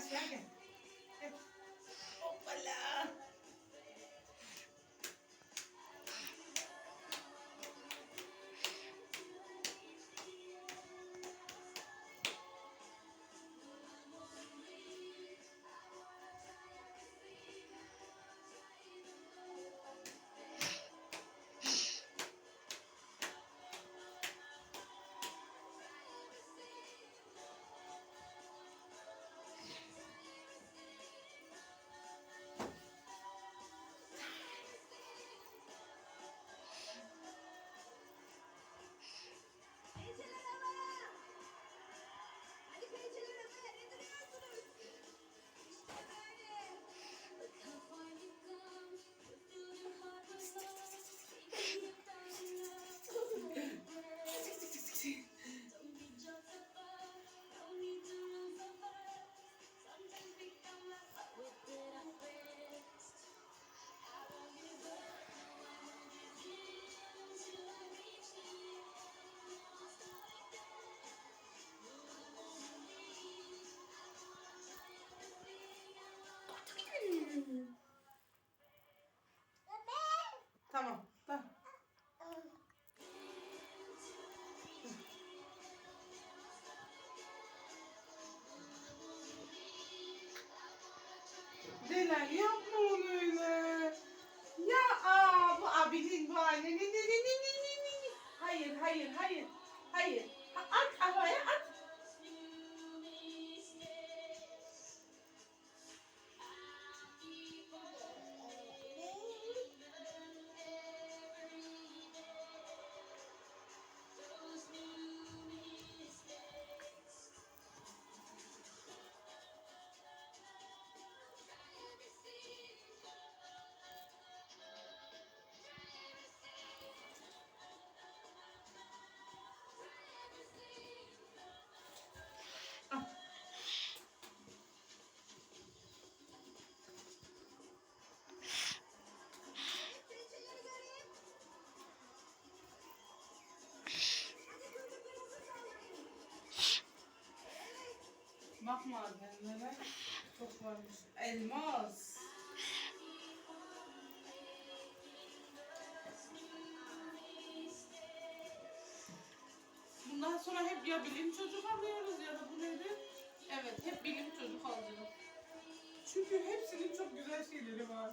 aşağı gel. Gel. Hoppala. Tamam. Tamam. Delal yapma onu öyle. Ya bu abinin bu annenin. Hayır, hayır, hayır. Hayır. At havaya at. Bakma madenlere çok varmış. Elmas. Bundan sonra hep ya bilim çocuk alıyoruz ya da bu nedir? Evet, hep bilim çocuk alacağız. Çünkü hepsinin çok güzel şeyleri var.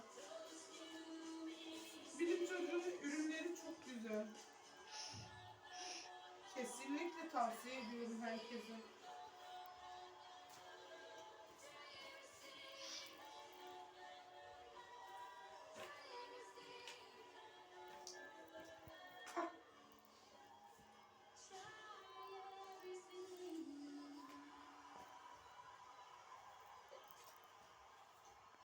Bilim çocuğunun ürünleri çok güzel. Kesinlikle tavsiye ediyorum herkese.